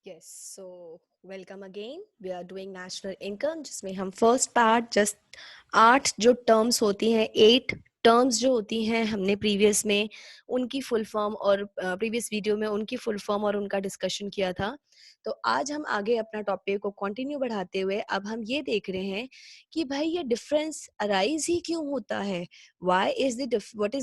Yes so welcome again we are doing national income जिसमें हम first part just 8 जो terms होती हैं 8 टर्म्स जो होती हैं हमने प्रीवियस में उनकी फुल फॉर्म और प्रीवियस वीडियो में उनकी फुल फॉर्म और उनका डिस्कशन किया था। तो आज हम आगे अपना टॉपिक को कंटिन्यू बढ़ाते हुए अब हम ये देख रहे हैं कि भाई ये डिफरेंस अराइज ही क्यों होता है। What is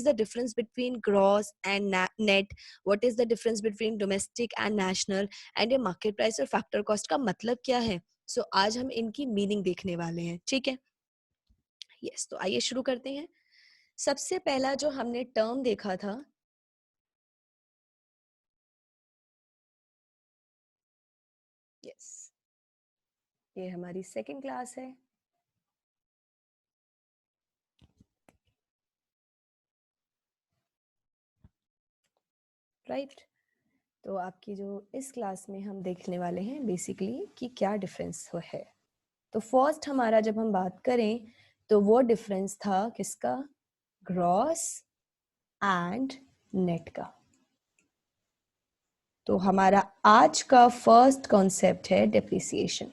the difference between gross and net, what is the difference between domestic and national, and ये मार्केट प्राइस और फैक्टर कॉस्ट का मतलब क्या है। सो आज हम इनकी मीनिंग देखने वाले हैं, ठीक है। यस तो आइए शुरू करते हैं। सबसे पहला जो हमने टर्म देखा था, यस ये हमारी सेकंड क्लास है। राइट तो आपकी जो इस क्लास में हम देखने वाले हैं बेसिकली कि क्या डिफरेंस है। तो फर्स्ट हमारा जब हम बात करें तो वो डिफरेंस था किसका, ग्रॉस एंड नेट का। तो हमारा आज का फर्स्ट कॉन्सेप्ट है डेप्रिसिएशन।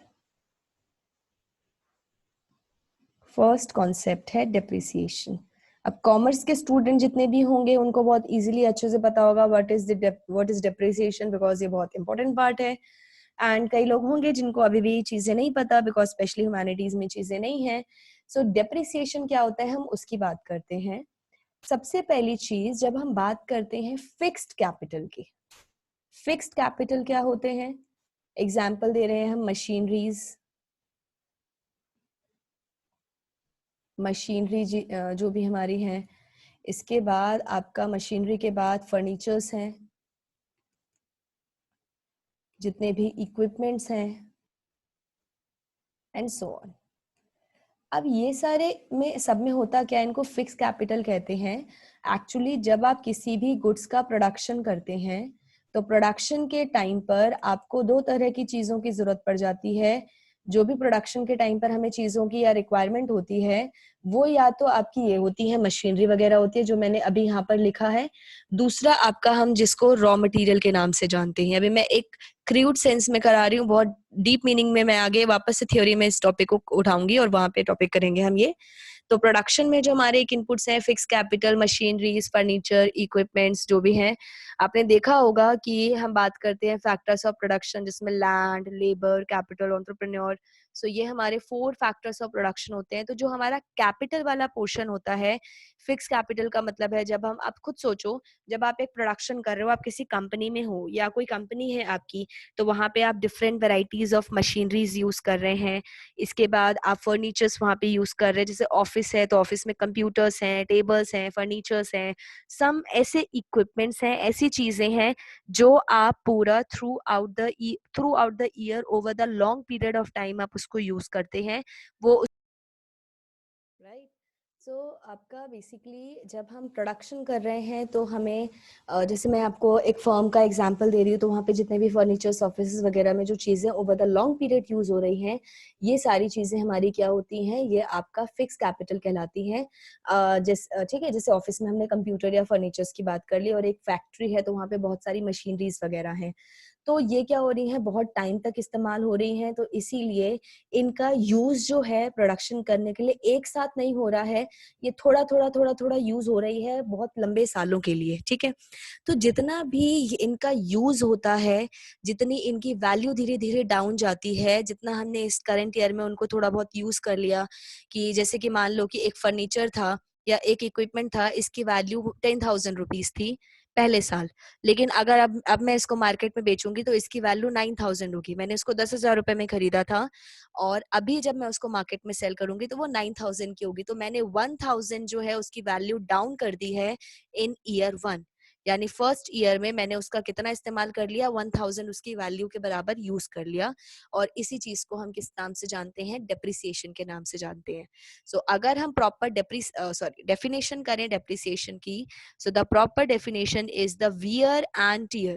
फर्स्ट कॉन्सेप्ट है डेप्रिसिएशन। अब कॉमर्स के स्टूडेंट जितने भी होंगे उनको बहुत इजीली अच्छे से पता होगा व्हाट इज डेप्रिसिएशन, बिकॉज ये बहुत इंपॉर्टेंट पार्ट है। एंड कई लोग होंगे जिनको अभी भी चीजें नहीं पता, बिकॉज स्पेशली ह्यूमैनिटीज में चीजें नहीं है। सो डेप्रिसिएशन क्या होता है हम उसकी बात करते हैं। सबसे पहली चीज जब हम बात करते हैं फिक्स्ड कैपिटल की, फिक्स्ड कैपिटल क्या होते हैं, एग्जाम्पल दे रहे हैं हम मशीनरीज। मशीनरी जो भी हमारी हैं, इसके बाद आपका मशीनरी के बाद फर्नीचर्स हैं, जितने भी इक्विपमेंट्स हैं एंड सो ऑन। अब ये सारे में सब में होता क्या है, इनको फिक्स कैपिटल कहते हैं। एक्चुअली जब आप किसी भी गुड्स का प्रोडक्शन करते हैं तो प्रोडक्शन के टाइम पर आपको दो तरह की चीजों की जरूरत पड़ जाती है। जो भी प्रोडक्शन के टाइम पर हमें चीजों की या रिक्वायरमेंट होती है वो या तो आपकी ये होती है मशीनरी वगैरह होती है जो मैंने अभी यहाँ पर लिखा है। दूसरा आपका हम जिसको रॉ मटेरियल के नाम से जानते हैं। अभी मैं एक क्रूड सेंस में करा रही हूँ, बहुत डीप मीनिंग में मैं आगे वापस से थ्योरी में इस टॉपिक को उठाऊंगी और वहां पे टॉपिक करेंगे हम ये। तो प्रोडक्शन में जो हमारे एक इनपुट्स हैं fix capital, machineries, furniture, equipments जो भी हैं, आपने देखा होगा कि हम बात करते हैं फैक्टर्स ऑफ प्रोडक्शन जिसमें लैंड, लेबर, कैपिटल, एंटरप्रेन्योर। सो ये हमारे 4 फैक्टर्स ऑफ प्रोडक्शन होते हैं। तो जो हमारा कैपिटल वाला पोर्शन होता है, फिक्स कैपिटल का मतलब है जब हम, आप खुद सोचो, जब आप एक प्रोडक्शन कर रहे हो, आप किसी कंपनी में हो या कोई कंपनी है आपकी, तो वहां पे आप different varieties of machineries use कर रहे हैं। इसके बाद आप फर्नीचर्स वहां पे यूज कर रहे हैं, जैसे ऑफिस है तो ऑफिस में कंप्यूटर्स हैं, टेबल्स हैं, फर्नीचर्स हैं, सम ऐसे इक्विपमेंट्स हैं, ऐसी चीजें हैं जो आप पूरा through out the year over the long period of time आप उसको यूज करते हैं। वो राइट सो आपका बेसिकली जब हम प्रोडक्शन कर रहे हैं तो हमें जैसे मैं आपको एक फर्म का एग्जांपल दे रही हूँ, तो वहाँ पे जितने भी फर्नीचर्स, ऑफिस वगैरह में जो चीज़ें over the long period use हो रही हैं, ये सारी चीज़ें हमारी क्या होती हैं, ये आपका फिक्स कैपिटल कहलाती हैं। ठीक है, जैसे ऑफिस में हमने कंप्यूटर या फर्नीचर्स की बात कर ली, और एक फैक्ट्री है तो वहाँ पे बहुत सारी मशीनरीज वगैरह हैं। तो ये क्या हो रही है, बहुत टाइम तक इस्तेमाल हो रही हैं, तो इसीलिए इनका यूज जो है प्रोडक्शन करने के लिए एक साथ नहीं हो रहा है, ये थोड़ा थोड़ा थोड़ा थोड़ा यूज हो रही है बहुत लंबे सालों के लिए, ठीक है। तो जितना भी इनका यूज होता है, जितनी इनकी वैल्यू धीरे धीरे डाउन जाती है, जितना हमने इस करंट ईयर में उनको थोड़ा बहुत यूज कर लिया, कि जैसे कि मान लो कि एक फर्नीचर था या एक इक्विपमेंट था, इसकी वैल्यू 10,000 रुपीज थी पहले साल, लेकिन अगर अब मैं इसको मार्केट में बेचूंगी तो इसकी वैल्यू 9,000 होगी। मैंने इसको 10,000 रुपए में खरीदा था, और अभी जब मैं उसको मार्केट में सेल करूंगी तो वो 9,000 की होगी। तो मैंने 1,000 जो है उसकी वैल्यू डाउन कर दी है इन ईयर 1। यानी फर्स्ट ईयर में मैंने उसका कितना इस्तेमाल कर लिया, 1,000 उसकी वैल्यू के बराबर यूज कर लिया। और इसी चीज को हम किस नाम से जानते हैं, डेप्रिसिएशन के नाम से जानते हैं। सो अगर हम प्रॉपर डेफिनेशन करें डेप्रिसिएशन की, so the proper definition is the wear and tear.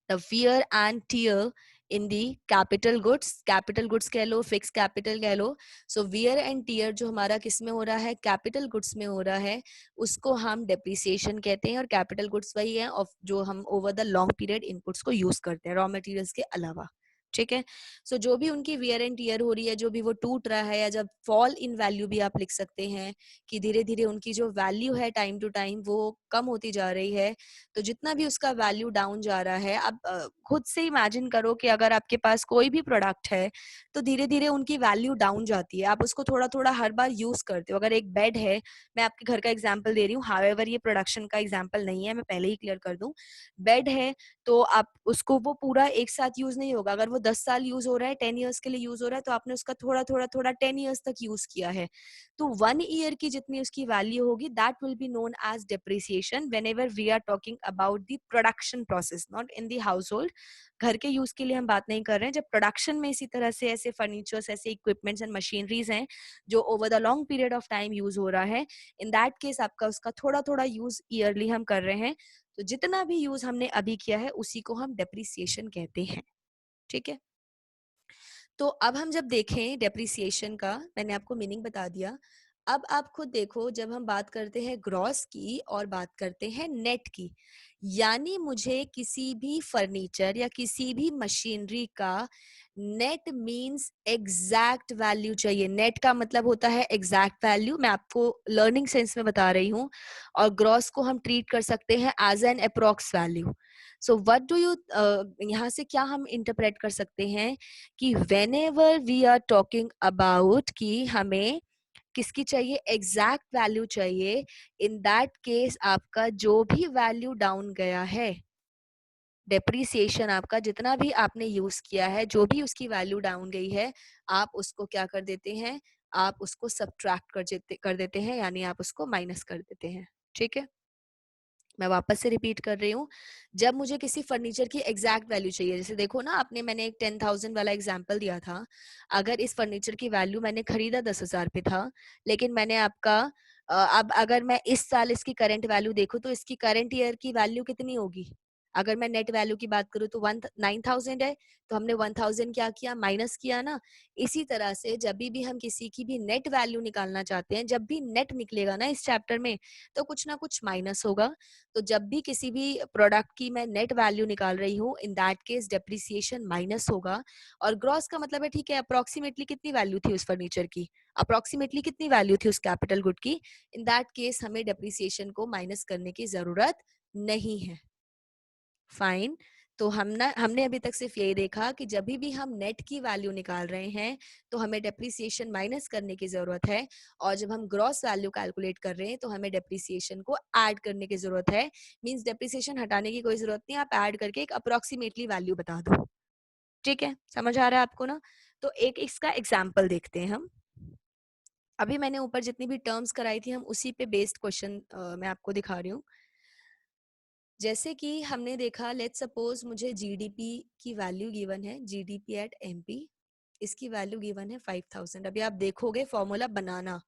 The wear and tear in the capital goods कह लो, फिक्स कैपिटल कह लो. सो वियर एंड टीयर जो हमारा किस में हो रहा है, कैपिटल गुड्स में हो रहा है, उसको हम डेप्रिसिएशन कहते हैं. और कैपिटल गुड्स वही है ऑफ जो हम over the long period inputs को यूज करते हैं रॉ मटेरियल्स के अलावा. ठीक है. सो जो भी उनकी वियर एंड टीयर हो रही है, जो भी वो टूट रहा है, या जब फॉल इन वैल्यू भी आप लिख सकते हैं कि धीरे धीरे उनकी जो वैल्यू है टाइम टू टाइम वो कम होती जा रही है. तो जितना भी उसका वैल्यू डाउन जा रहा है, आप खुद से इमेजिन करो कि अगर आपके पास कोई भी प्रोडक्ट है तो धीरे धीरे उनकी वैल्यू डाउन जाती है. आप उसको थोड़ा थोड़ा हर बार यूज करते हो. अगर एक बेड है, मैं आपके घर का एग्जाम्पल दे रही हूँ, हाउएवर ये प्रोडक्शन का एग्जाम्पल नहीं है, मैं पहले ही क्लियर कर दूं. बेड है तो आप उसको वो पूरा एक साथ यूज नहीं होगा. अगर वो 10 साल यूज हो रहा है, 10 ईयर्स के लिए यूज हो रहा है, तो आपने उसका थोड़ा थोड़ा थोड़ा 10 ईयर्स तक यूज किया है. तो 1 ईयर की जितनी उसकी वैल्यू होगी, that will be known as depreciation whenever we are talking about the production process, not in the household. घर के यूज के लिए हम बात नहीं कर रहे हैं. जब प्रोडक्शन में इसी तरह से ऐसे फर्नीचर्स, ऐसे इक्विपमेंट्स एंड मशीनरीज हैं जो over the long period of time use हो रहा है, इन दैट केस आपका उसका थोड़ा थोड़ा यूज ईयरली हम कर रहे हैं. तो जितना भी यूज हमने अभी किया है उसी को हम डेप्रिसिएशन कहते हैं. ठीक है. तो अब हम जब देखें डेप्रिसिएशन का, मैंने आपको मीनिंग बता दिया. अब आप खुद देखो, जब हम बात करते हैं ग्रॉस की और बात करते हैं नेट की, यानी मुझे किसी भी फर्नीचर या किसी भी मशीनरी का नेट मींस एग्जैक्ट वैल्यू चाहिए. नेट का मतलब होता है एग्जैक्ट वैल्यू, मैं आपको लर्निंग सेंस में बता रही हूँ. और ग्रॉस को हम ट्रीट कर सकते हैं as an approx value. So what do you, यहाँ से क्या हम इंटरप्रेट कर सकते हैं कि whenever we are talking about कि हमें किसकी चाहिए, एग्जैक्ट वैल्यू चाहिए, इन दैट केस आपका जो भी वैल्यू डाउन गया है, डेप्रिसिएशन आपका जितना भी आपने यूज किया है, जो भी उसकी वैल्यू डाउन गई है, आप उसको क्या कर देते हैं, आप उसको सब्ट्रैक्ट कर देते हैं, यानी आप उसको माइनस कर देते हैं. ठीक है. मैं वापस से रिपीट कर रही हूँ. जब मुझे किसी फर्नीचर की एग्जैक्ट वैल्यू चाहिए, जैसे देखो ना, आपने मैंने एक 10,000 वाला एग्जांपल दिया था. अगर इस फर्नीचर की वैल्यू मैंने खरीदा 10,000 पे था, लेकिन मैंने आपका अब अगर मैं इस साल इसकी करंट वैल्यू देखूं तो इसकी करंट ईयर की वैल्यू कितनी होगी. अगर मैं नेट वैल्यू की बात करूं तो 9,000 है, तो हमने 1,000 क्या किया, माइनस किया ना. इसी तरह से जब भी हम किसी की भी नेट वैल्यू निकालना चाहते हैं, जब भी नेट निकलेगा ना इस चैप्टर में, तो कुछ ना कुछ माइनस होगा. तो जब भी किसी भी प्रोडक्ट की मैं नेट वैल्यू निकाल रही हूँ, इन दैट केस डेप्रिसिएशन माइनस होगा. और ग्रॉस का मतलब है, ठीक है, अप्रोक्सीमेटली कितनी वैल्यू थी उस फर्नीचर की, अप्रोक्सीमेटली कितनी वैल्यू थी उस कैपिटल गुड की, इन दैट केस हमें डेप्रिसिएशन को माइनस करने की जरूरत नहीं है. फाइन. तो हमने अभी तक सिर्फ यही देखा कि जब भी हम नेट की वैल्यू निकाल रहे हैं तो हमें डेप्रिसिएशन माइनस करने की जरूरत है, और जब हम ग्रॉस वैल्यू कैलकुलेट कर रहे हैं तो हमें डेप्रिसिएशन को ऐड करने की जरूरत है. मींस डेप्रिसिएशन हटाने की कोई जरूरत नहीं, आप ऐड करके एक अप्रोक्सीमेटली वैल्यू बता दो. ठीक है, समझ आ रहा है आपको ना. तो एक इसका एग्जाम्पल देखते हैं हम. अभी मैंने ऊपर जितनी भी टर्म्स कराई थी, हम उसी पे बेस्ड क्वेश्चन मैं आपको दिखा रही हूँ. जैसे कि हमने देखा, लेट्स सपोज मुझे जीडीपी की वैल्यू गिवन है, जीडीपी एट एमपी, इसकी वैल्यू गिवन है 5,000. अभी आप देखोगे फॉर्मूला बनाना,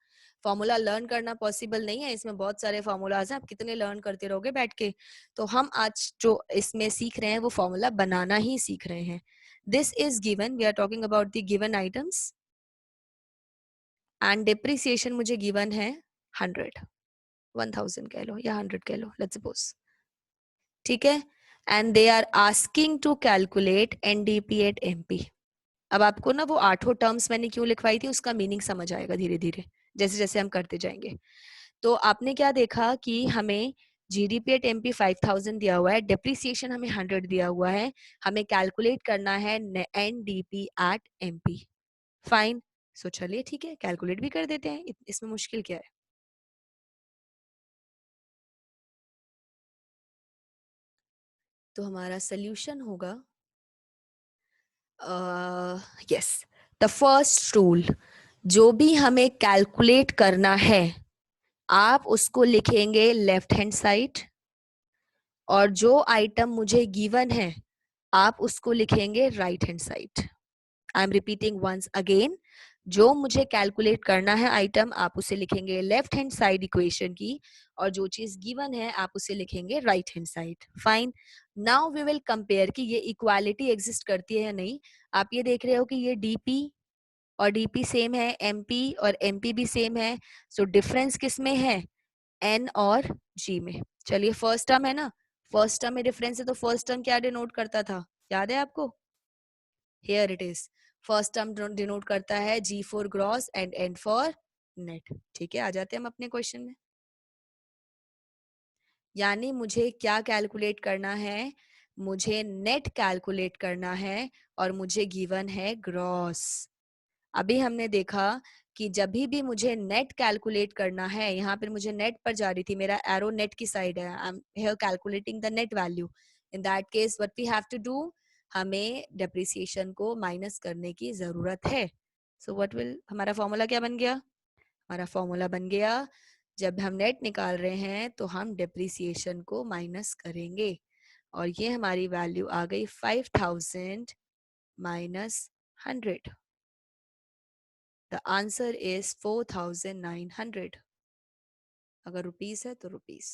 फॉर्मूला लर्न करना पॉसिबल नहीं है, इसमें बहुत सारे फॉर्मूलाज हैं, आप कितने लर्न करते रहोगे बैठ के. तो हम आज जो इसमें सीख रहे हैं वो फॉर्मूला बनाना ही सीख रहे हैं. This is given, we are talking about the given items, and depreciation मुझे गिवन है 100, 1,000 कह लो या 100 कह लो, लेट्स सपोज. ठीक है. And they are asking to calculate NDP at MP. अब आपको ना वो आठों टर्म्स मैंने क्यों लिखवाई थी उसका मीनिंग समझ आएगा धीरे धीरे, जैसे जैसे हम करते जाएंगे. तो आपने क्या देखा कि हमें जीडीपी एट एमपी 5,000 दिया हुआ है, डेप्रिसिएशन हमें 100 दिया हुआ है, हमें कैलकुलेट करना है एनडीपी एट एमपी. फाइन. सो चलिए ठीक है, कैलकुलेट भी कर देते हैं, इसमें मुश्किल क्या है. तो हमारा सोल्यूशन होगा, यस, द फर्स्ट रूल, जो भी हमें कैलकुलेट करना है आप उसको लिखेंगे लेफ्ट हैंड साइड, और जो आइटम मुझे गिवन है आप उसको लिखेंगे right hand side. I am repeating once again, जो मुझे कैलकुलेट करना है आइटम, आप उसे लिखेंगे लेफ्ट हैंड साइड इक्वेशन की, और जो चीज गिवन है आप उसे लिखेंगे right hand side. Fine. Now we will compare कि ये इक्वालिटी एग्जिस्ट करती है या नहीं. आप ये देख रहे हो कि ये डीपी और डीपी सेम है, एमपी और एमपी भी सेम है. सो डिफरेंस किस में है? एन और जी में. चलिए फर्स्ट टर्म है ना, फर्स्ट टर्म में डिफरेंस है, तो फर्स्ट टर्म क्या डिनोट करता था, याद है आपको? Here it is. First term denote करता है G for gross and N for net. ठीक है, आ जाते हैं हम अपने क्वेश्चन में. यानी मुझे क्या कैलकुलेट करना है? मुझे नेट कैलकुलेट करना है, और मुझे गिवन है ग्रॉस. अभी हमने देखा कि जब भी मुझे नेट कैलकुलेट करना है, यहाँ पर मुझे नेट पर जा रही थी, मेरा एरो नेट की साइड है, I am here calculating the net value. In that case what we have to do, हमें डेप्रिसिएशन को माइनस करने की जरूरत है. सो व्हाट विल, हमारा फॉर्मूला क्या बन गया? हमारा फॉर्मूला बन गया, जब हम नेट निकाल रहे हैं तो हम डेप्रिसिएशन को माइनस करेंगे, और ये हमारी वैल्यू आ गई 5000 माइनस 100. The answer is 4900. अगर रुपीस है तो रुपीस.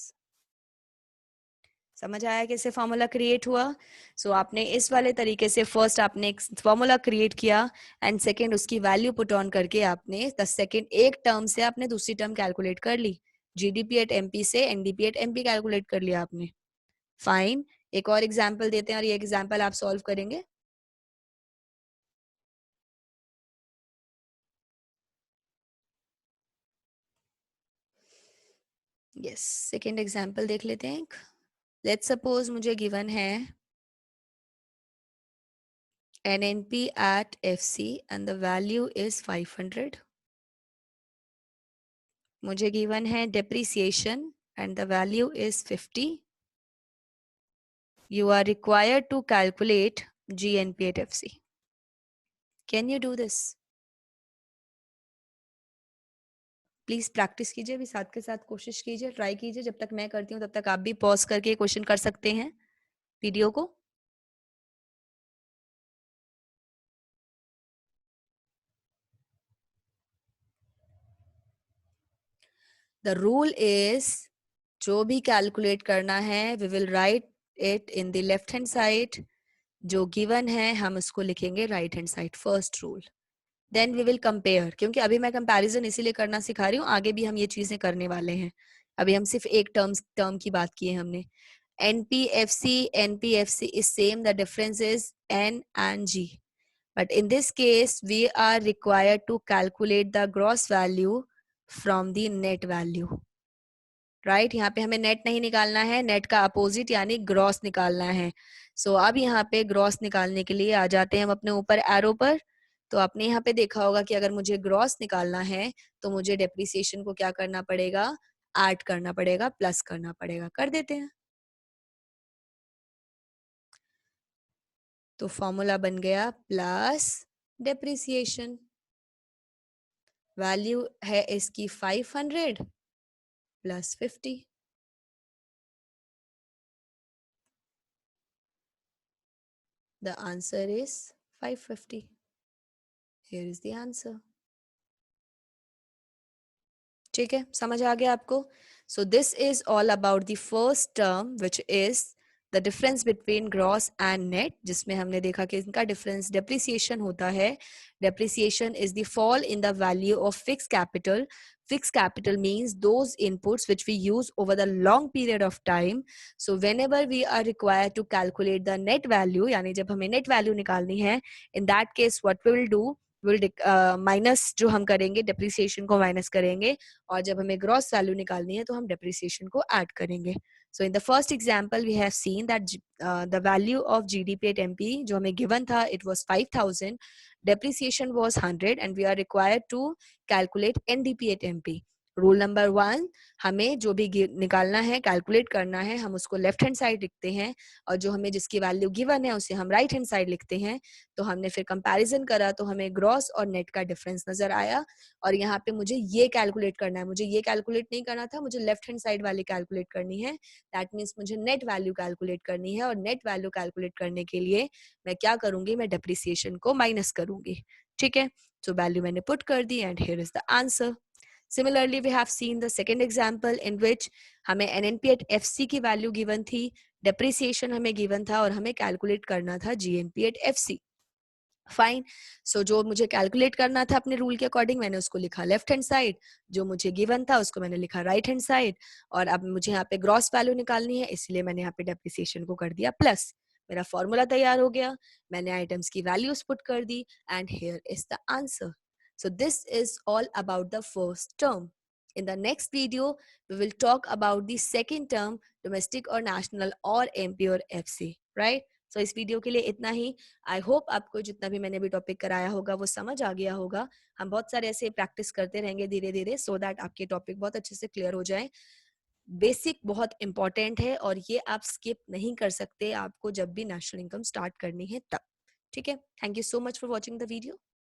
समझ आया कैसे फॉर्मूला क्रिएट हुआ? सो आपने इस वाले तरीके से फर्स्ट आपने एक फॉर्मूला क्रिएट किया, एंड सेकंड उसकी वैल्यू पुट ऑन करके आपने द सेकंड एक टर्म से आपने दूसरी टर्म कैलकुलेट कर ली. जीडीपी एट एमपी से एनडीपी एट एमपी कैलकुलेट कर लिया आपने. फाइन. एक और एग्जाम्पल देते हैं, और ये एग्जाम्पल आप सॉल्व करेंगे. यस, सेकेंड एग्जाम्पल देख लेते हैं. लेट्स सपोज मुझे गिवन है NNP at FC and the value is 500. मुझे गिवन है depreciation and the value is 50. You are required to calculate GNP at FC. Can you do this? Please practice कीजिए, भी साथ के साथ कोशिश कीजिए, ट्राई कीजिए. जब तक मैं करती हूँ तब तक आप भी पॉज करके क्वेश्चन कर सकते हैं वीडियो को. द रूल इज, जो भी कैलकुलेट करना है we will write it in the left hand side. जो गिवन है हम उसको लिखेंगे right hand side. First rule. Then we will compare, क्योंकि अभी मैं कंपैरिजन इसीलिए करना सिखा रही हूँ, आगे भी हम ये चीजें करने वाले हैं. अभी हम सिर्फ एक टर्म की बात की है हमने. NPFC, NPFC is same, the difference is N and G. But in this case, we are required to calculate the gross value from the net value. Right, यहाँ पे हमें नेट नहीं निकालना है, नेट का अपोजिट यानी ग्रॉस निकालना है. सो अब यहाँ पे ग्रॉस निकालने के लिए आ जाते हैं हम अपने ऊपर एरो पर. तो आपने यहाँ पे देखा होगा कि अगर मुझे ग्रॉस निकालना है तो मुझे डेप्रिसिएशन को क्या करना पड़ेगा? ऐड करना पड़ेगा, प्लस करना पड़ेगा. कर देते हैं. तो फॉर्मूला बन गया प्लस डेप्रिसिएशन. वैल्यू है इसकी 500 plus 50. The answer is 550. Here is the answer. ठीक है, समझ आ गया आपको? So this is all about the first term which is the difference between gross and net, जिसमें हमने देखा कि इनका डिफरेंस डेप्रिसिएशन होता है. Depreciation is the fall in the value of fix capital. Fixed capital means those inputs which we use over the long period of time. So whenever we are required to calculate the net value, यानी जब हमें net value निकालनी है, in that case what we will do, will minus जो हम करेंगे depreciation को minus करेंगे, और जब हमें ग्रॉस वैल्यू निकालनी है तो हम डेप्रिसिएशन को ऐड करेंगे. So in the first example we have seen that the value of GDP at MP जो हमें गिवन था it was 5000, depreciation was 100 and we are required to calculate NDP at MP. Rule number 1, हमें जो भी निकालना है, calculate करना है, हम उसको लेफ्ट हैंड साइड लिखते हैं, और जो हमें जिसकी वैल्यू गिवन है उसे हम राइट हैंड साइड लिखते हैं. तो हमने फिर कंपैरिजन करा तो हमें ग्रॉस और नेट का डिफरेंस नजर आया, और यहाँ पे मुझे ये कैलकुलेट करना है. मुझे ये कैलकुलेट नहीं करना था, मुझे लेफ्ट हैंड साइड वाली कैलकुलेट करनी है. दैट मीन्स मुझे नेट वैल्यू कैलकुलेट करनी है, और नेट वैल्यू कैलकुलेट करने के लिए मैं क्या करूंगी? मैं डेप्रिसिएशन को माइनस करूंगी. ठीक है, so वैल्यू मैंने पुट कर दी and here is the answer. Similarly, we have seen the second example in which हमें NNP at FC की वैल्यू गिवन थी, डेप्रिसिएशन हमें गिवन था और हमें कैलकुलेट करना था GNP at FC. फाइन. सो जो मुझे कैलकुलेट करना था अपने रूल के अकॉर्डिंग मैंने उसको लिखा लेफ्ट हैंड साइड, जो मुझे गिवन था उसको मैंने लिखा राइट हैंड साइड, और अब मुझे यहाँ पे ग्रॉस वैल्यू निकालनी है इसलिए मैंने यहाँ पे डेप्रिसिएशन को कर दिया प्लस. मेरा फॉर्मूला तैयार हो गया, मैंने आइटम्स की वैल्यूज पुट कर दी and here is the answer. So this is all about the first term. In the next video, we will talk about the second term, domestic or national or MP or FC, right? So इस video के लिए इतना ही. I hope आपको जितना भी मैंने अभी topic कराया होगा वो समझ आ गया होगा. हम बहुत सारे ऐसे प्रैक्टिस करते रहेंगे धीरे धीरे सो दैट आपके टॉपिक बहुत अच्छे से क्लियर हो जाए. बेसिक बहुत इंपॉर्टेंट है और ये आप स्किप नहीं कर सकते आपको जब भी नेशनल इनकम स्टार्ट करनी है तब. ठीक है, thank you so much for watching the video.